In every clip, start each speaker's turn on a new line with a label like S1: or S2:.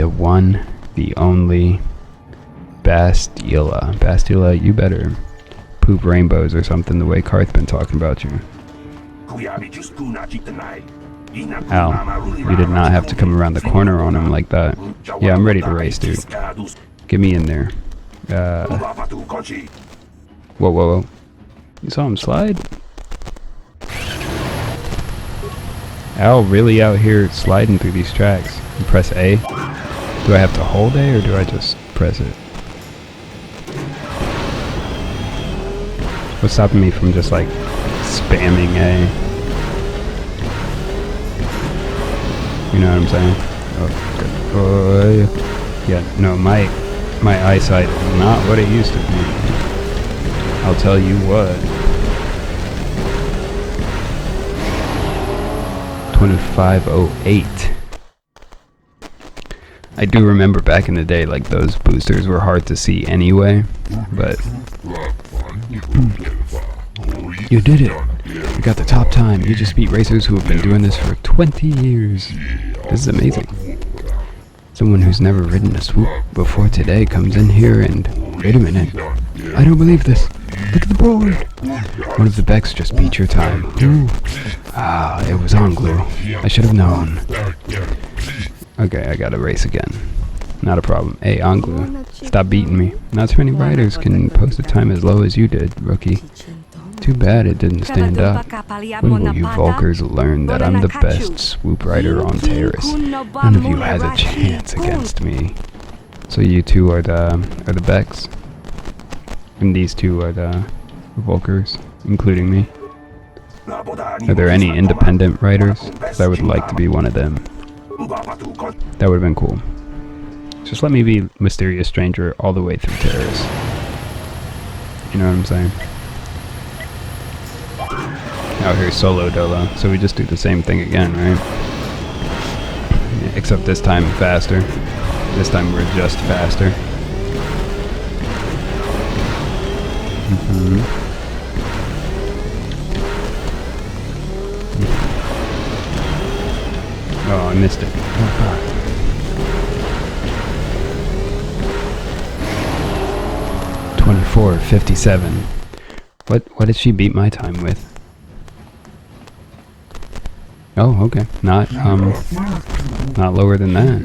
S1: the one, the only Bastila. Bastila, you better poop rainbows or something the way Karth's been talking about you. Ow, you did not have to come around the corner on him like that. Yeah, I'm ready to race, dude. Get me in there. Whoa, whoa, whoa. You saw him slide? Al really out here sliding through these tracks. You press A. Do I have to hold A or do I just press it? What's stopping me from just like spamming A? You know what I'm saying? Oh, good. Yeah, no, my eyesight is not what it used to be. I'll tell you what. 2508. I do remember back in the day, like, those boosters were hard to see anyway, but... You did it! You got the top time. You just beat racers who have been doing this for 20 years. This is amazing. Someone who's never ridden a swoop before today comes in here and... Wait a minute. I don't believe this. Look at the board. One of the Becks just beat your time. Ooh. Ah, it was on glue. I should have known. Okay, I gotta race again. Not a problem. Hey, on glue. Stop beating me. Not too many riders can post a time as low as you did, rookie. Too bad it didn't stand up. When will you Volkers learn that I'm the best swoop rider on Terrace? None of you has a chance against me. So you two are the Becks, and these two are the Volkers, including me. Are there any independent riders? 'Cause I would like to be one of them. That would have been cool. Just let me be Mysterious Stranger all the way through Terrace. You know what I'm saying? Out here solo dolo, so we just do the same thing again, right? Yeah, except this time faster. This time we're just faster. Oh, I missed it. Oh, fuck. 24:57. What did she beat my time with? Oh, okay. Not lower than that.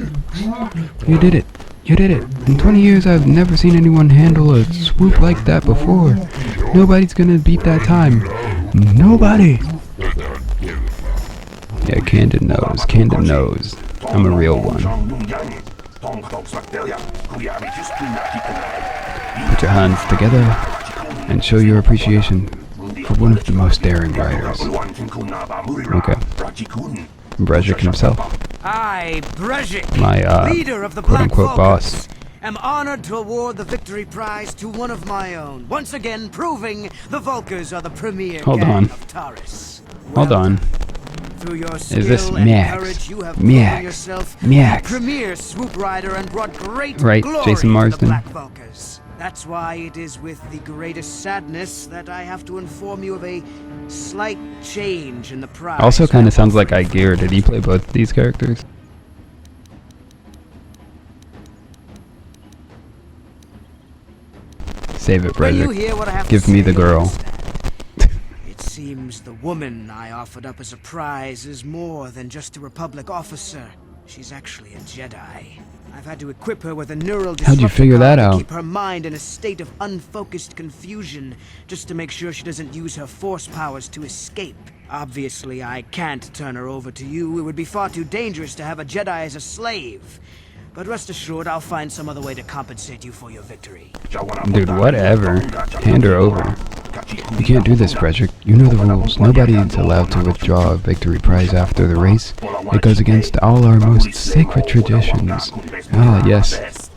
S1: You did it. You did it. In 20 years, I've never seen anyone handle a swoop like that before. Nobody's gonna beat that time. Nobody. Yeah, Candid knows. Candid knows. I'm a real one. Put your hands together and show your appreciation for one of the most daring riders. Okay. Brejik himself.
S2: I, Brejik,
S1: my
S2: leader of the
S1: quote-unquote boss.
S2: am honored to award the victory prize to one of my own, once again proving the Volkers are the premier gang of Taurus.
S1: Hold on.
S2: Through your
S1: Is this
S2: skill and
S1: Max?
S2: courage, you have proven yourself the premier swoop rider and brought great glory
S1: Jason Marsden.
S2: to the Black Volkers. That's why it is with the greatest sadness that I have to inform you of a slight change in the prize.
S1: Also kind of sounds like Gear. Did he play both these characters? Save it, Brejik. Give me the girl.
S2: It seems the woman I offered up as a prize is more than just a Republic officer. She's actually a Jedi. I've had to equip her with a neural disruptor.
S1: How'd you figure that out?
S2: To keep her mind in a state of unfocused confusion, just to make sure she doesn't use her force powers to escape. Obviously, I can't turn her over to you. It would be far too dangerous to have a Jedi as a slave. But rest assured, I'll find some other way to compensate you for your victory.
S1: Dude, whatever. Hand her over. You can't do this, Brejik. You know the rules. Nobody's allowed to withdraw a victory prize after the race. It goes against all our most sacred traditions. Ah, yes.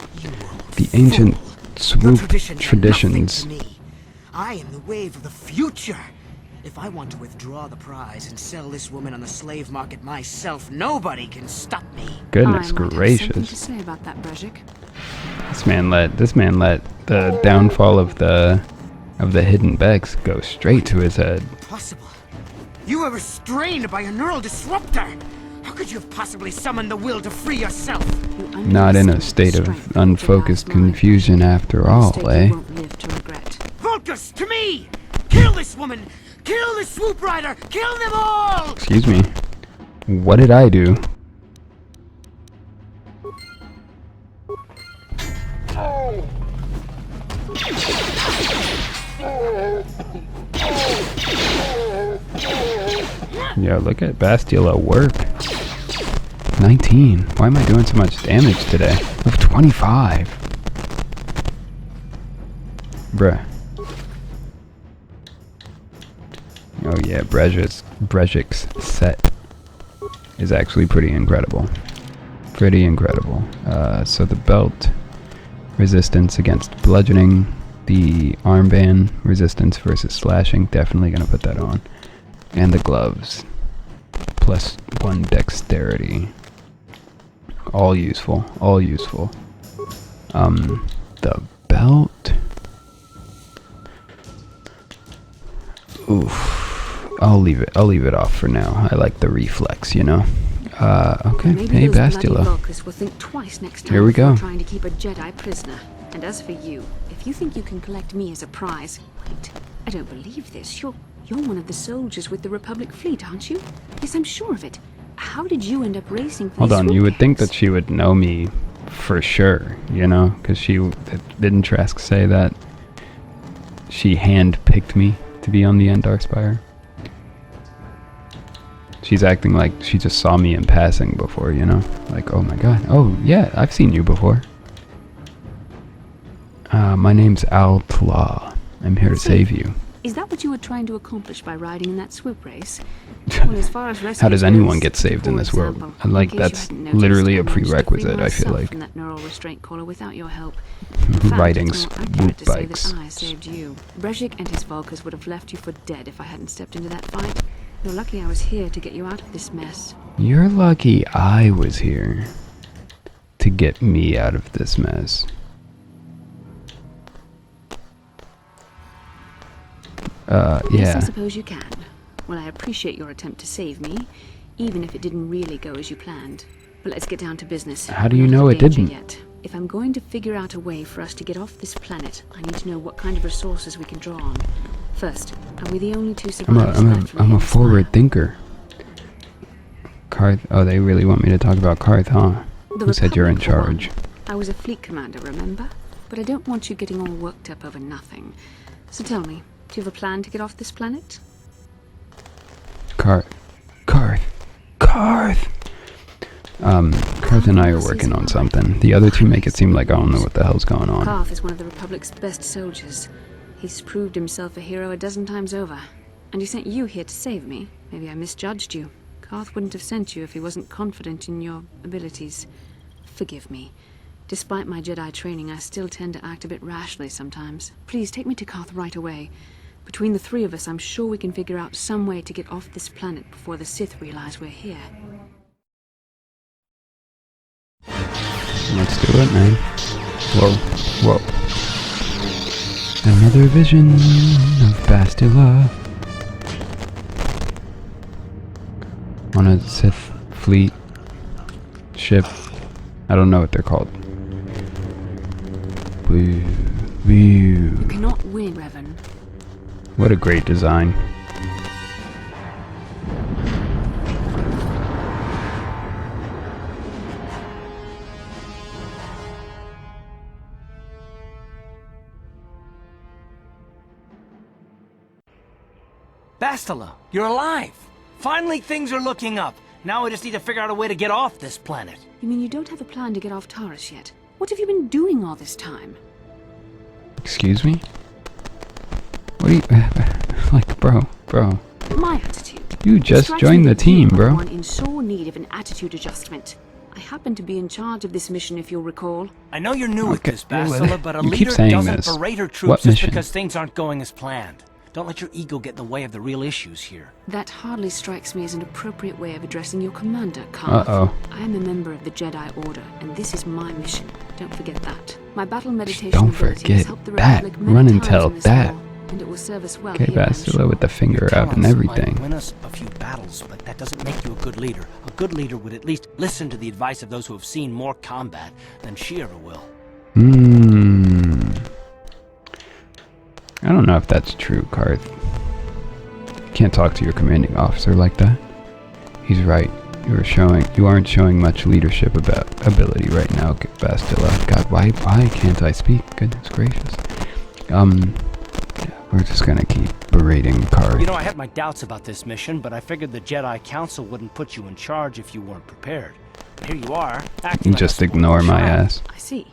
S1: The ancient swoop traditions.
S2: I am the wave of the future. If I want to withdraw the prize and sell this woman on the slave market myself, nobody can stop me.
S1: Goodness gracious.
S3: Something to say about that, Brejik.
S1: This man let the downfall of the hidden Becks go straight to his head.
S2: Impossible. You were restrained by a neural disruptor. How could you have possibly summoned the will to free yourself?
S1: Not in a state of unfocused confusion after all, eh?
S3: You won't live to regret.
S2: Focus to me! Kill this woman! Kill this swoop rider! Kill them all!
S1: Excuse me. What did I do? Yeah, look at Bastila work. 19. Why am I doing so much damage today? Of 25. Bruh. Oh yeah, Brejik's set is actually pretty incredible. Pretty incredible. So the belt resistance against bludgeoning, the armband resistance versus slashing, definitely gonna put that on. And the gloves. +1 dexterity. All useful, all useful. The belt. Oof. I'll leave it off for now. I like the reflex, you know. Okay.
S3: Maybe
S1: Hey,
S3: those bloody
S1: Bastila.
S3: Vulkars will think twice next time
S1: Here we go.
S3: before trying to keep a Jedi prisoner. And as for you, if you think you can collect me as a prize, wait, I don't believe this. You're one of the soldiers with the Republic fleet, aren't you? Yes, I'm sure of it. How did you end up racing for
S1: Hold
S3: these
S1: on, you would think
S3: swoop
S1: that she would know me for sure, you know? Because didn't Trask say that she hand-picked me to be on the Endar Spire? She's acting like she just saw me in passing before, you know? Like, oh my god, oh yeah, I've seen you before. My name's Outlaw. I'm here to save you.
S3: Is that what you were trying to accomplish by riding in that swoop race? Well, as far as
S1: How does
S3: rescue
S1: anyone
S3: goes,
S1: get saved in
S3: for
S1: this world?
S3: example,
S1: And like
S3: in case you
S1: that's
S3: hadn't noticed,
S1: literally a
S3: I managed to free
S1: prerequisite, I feel
S3: myself
S1: like.
S3: from that neural restraint collar without your help. In fact,
S1: Riding
S3: it's more
S1: swoop
S3: accurate to say
S1: bikes.
S3: that I saved you. Brejik and his Vulkars would have left you for dead if I hadn't stepped into that fight. You're lucky I was here to get you out of this mess.
S1: You're lucky I was here to get me out of this mess.
S3: Yes, I
S1: Yeah.
S3: suppose you can. Well, I appreciate your attempt to save me, even if it didn't really go as you planned. But let's get down to business.
S1: How do
S3: We're
S1: you
S3: not
S1: know
S3: in
S1: it
S3: danger
S1: didn't?
S3: Yet. If I'm going to figure out a way for us to get off this planet, I need to know what kind of resources we can draw on. First, are we the only two survivors left from
S1: I'm
S3: the
S1: a
S3: Spire?
S1: forward thinker. Karth. Oh, they really want me to talk about Karth, huh?
S3: The
S1: Who said you're in
S3: Republic, for one.
S1: charge?
S3: I was a fleet commander, remember? But I don't want you getting all worked up over nothing. So tell me, do you have a plan to get off this planet?
S1: Karth. Karth and I are working on something. The other two make it seem like I don't know what the hell's going on.
S3: Karth is one of the Republic's best soldiers. He's proved himself a hero a dozen times over. And he sent you here to save me. Maybe I misjudged you. Karth wouldn't have sent you if he wasn't confident in your abilities. Forgive me. Despite my Jedi training, I still tend to act a bit rashly sometimes. Please, take me to Karth right away. Between the three of us, I'm sure we can figure out some way to get off this planet before the Sith realize we're here.
S1: Let's do it, man. Whoa. Another vision of Bastila. On a Sith fleet ship. I don't know what they're called. Woo.
S3: You cannot win, Revan.
S1: What a great design.
S4: Bastila, you're alive! Finally, things are looking up. Now I just need to figure out a way to get off this planet.
S3: You mean you don't have a plan to get off Taurus yet? What have you been doing all this time?
S1: Excuse me? What are you... like, bro.
S3: My attitude.
S1: You just
S3: Strikes
S1: joined
S3: me
S1: the
S3: that you
S1: team,
S3: are
S1: bro.
S3: one in sore need of an attitude adjustment. I happen to be in charge of this mission, if you'll recall.
S4: I know you're new at
S1: Okay,
S4: this,
S1: well,
S4: Bastila, but a
S1: you keep
S4: leader
S1: saying
S4: doesn't
S1: this.
S4: berate her
S1: What
S4: troops just
S1: mission?
S4: because things aren't going as planned. Don't let your ego get in the way of the real issues here.
S3: That hardly strikes me as an appropriate way of addressing your commander, Karth.
S1: Uh-oh.
S3: I am a member of the Jedi Order, and this is my mission. Don't forget that. My battle meditation
S1: Don't
S3: ability has
S1: forget
S3: helped the
S1: that.
S3: Republic many
S1: Run and
S3: times
S1: tell
S3: in this
S1: that.
S3: war. and it will serve us well
S1: Okay,
S3: here, I'm
S1: Bastila
S3: sure.
S1: with the finger up and
S4: Talents might
S1: everything.
S4: win us a few battles, but that doesn't make you a good leader. A good leader would at least listen to the advice of those who have seen more combat than she ever will.
S1: I don't know if that's true, Karth. You can't talk to your commanding officer like that. He's right. You aren't showing much leadership ability right now, Bastila. God, why can't I speak? Goodness gracious. Yeah, we're just gonna keep berating Karth.
S4: You know, I had my doubts about this mission, but I figured the Jedi Council wouldn't put you in charge if you weren't prepared. Here you are, acting
S1: You
S4: like
S1: just
S4: a
S1: ignore my
S4: child.
S1: ass.
S3: I see.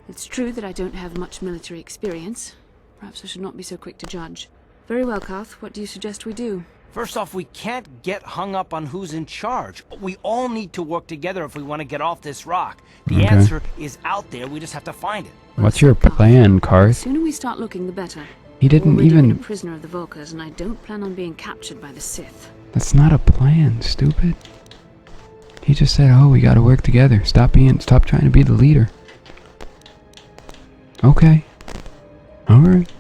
S3: It's true that I don't have much military experience. Perhaps I should not be so quick to judge. Very well, Karth. What do you suggest we do?
S4: First off, we can't get hung up on who's in charge. We all need to work together if we want to get off this rock. The
S1: Okay.
S4: answer is out there, we just have to find it.
S1: What's your plan,
S3: The
S1: Karth?
S3: sooner we start looking, the better.
S1: He didn't
S3: Already been a
S1: even...
S3: prisoner of the Volkers, and I don't plan on being captured by the Sith.
S1: That's not a plan, stupid. He just said, oh, we gotta work together. Stop trying to be the leader. Okay. Alright.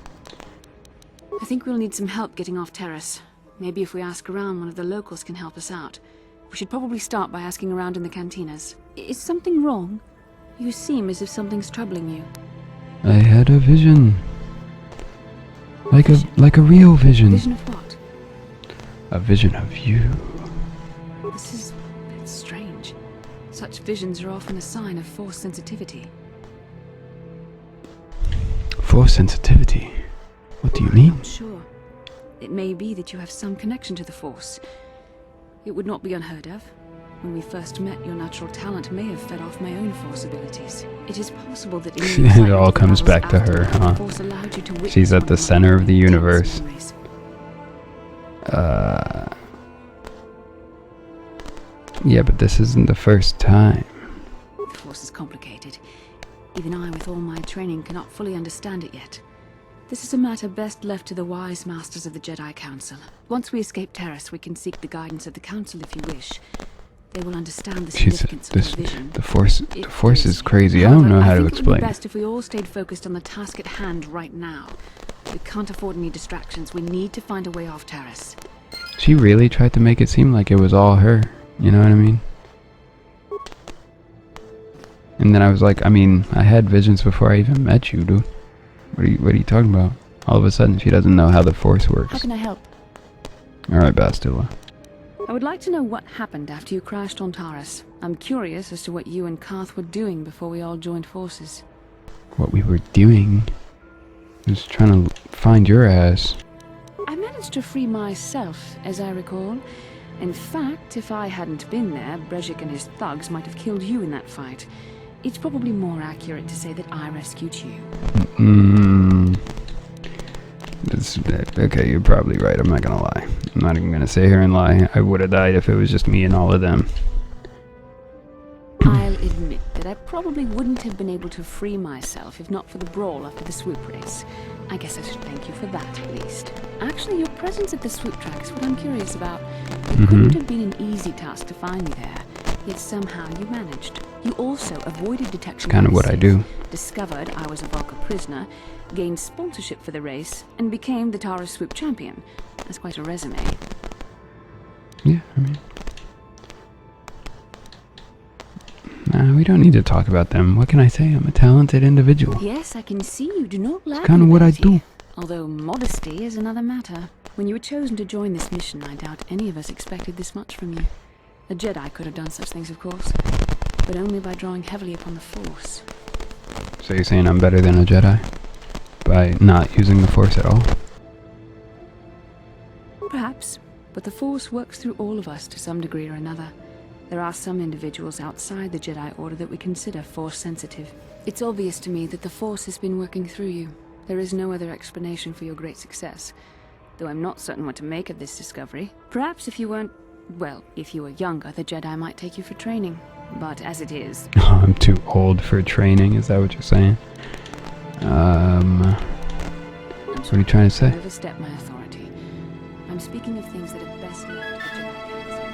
S3: I think we'll need some help getting off Terrace. Maybe if we ask around, one of the locals can help us out. We should probably start by asking around in the cantinas. Is something wrong? You seem as if something's troubling you.
S1: I had a vision. Like a real vision.
S3: Vision of what?
S1: A vision of you.
S3: This is a bit strange. Such visions are often a sign of Force sensitivity.
S1: Force sensitivity. What do you mean?
S3: Not sure. It may be that you have some connection to the Force. It would not be unheard of. When we first met, your natural talent may have fed off my own Force abilities. It is possible that in the
S1: It all comes back to her, huh?
S3: the Force allowed you to witness
S1: She's at
S3: one
S1: the
S3: of my
S1: center of the
S3: intense
S1: universe.
S3: memories.
S1: Yeah, but this isn't the first time.
S3: The Force is complicated. Even I, with all my training, cannot fully understand it yet. This is a matter best left to the wise masters of the Jedi Council. Once we escape Terrace, we can seek the guidance of the Council if you wish. They will understand the
S1: She's
S3: significance of
S1: this.
S3: the vision.
S1: The Force
S3: It
S1: is crazy. I don't
S3: However,
S1: know how to
S3: think it would
S1: explain.
S3: be best if we all stayed focused on the task at hand right now. We can't afford any distractions. We need to find a way off Terrace.
S1: She really tried to make it seem like it was all her. You know what I mean? And then I was like, I mean, I had visions before I even met you, dude. What are you talking about? All of a sudden, she doesn't know how the Force
S3: How
S1: works.
S3: can I help?
S1: All right, Bastila.
S3: I would like to know what happened after you crashed on Taurus. I'm curious as to what you and Karth were doing before we all joined forces.
S1: What we were doing was trying to find your ass.
S3: I managed to free myself, as I recall. In fact, if I hadn't been there, Brejik and his thugs might have killed you in that fight. It's probably more accurate to say that I rescued you.
S1: Okay, you're probably right. I'm not gonna lie. I'm not even gonna sit here and lie. I would have died if it was just me and all of them.
S3: I'll admit that I probably wouldn't have been able to free myself if not for the brawl after the swoop race. I guess I should thank you for that, at least. Actually, your presence at the swoop track is what I'm curious about. It couldn't have been an easy task to find me there, yet somehow you managed. You also avoided detection.
S1: Kind of
S3: by
S1: what I
S3: Sith,
S1: do.
S3: Discovered I was a Volker prisoner, gained sponsorship for the race, and became the Taurus swoop champion. That's quite a resume.
S1: Yeah, I mean... Nah, we don't need to talk about them. What can I say? I'm a talented individual.
S3: Yes, I can see you do not lack
S1: kind of what I
S3: ability.
S1: do.
S3: Although modesty is another matter. When you were chosen to join this mission, I doubt any of us expected this much from you. A Jedi could have done such things, of course, but only by drawing heavily upon the Force.
S1: So you're saying I'm better than a Jedi? By not using the Force at all?
S3: Perhaps, but the Force works through all of us to some degree or another. There are some individuals outside the Jedi Order that we consider Force sensitive. It's obvious to me that the Force has been working through you. There is no other explanation for your great success, though I'm not certain what to make of this discovery. Perhaps if you weren't, well, if you were younger, the Jedi might take you for training. But as it is...
S1: I'm too old for training, is that what you're saying? What are you trying to say?
S3: I overstep my authority. I'm speaking of things that are best left to the Jedi Council.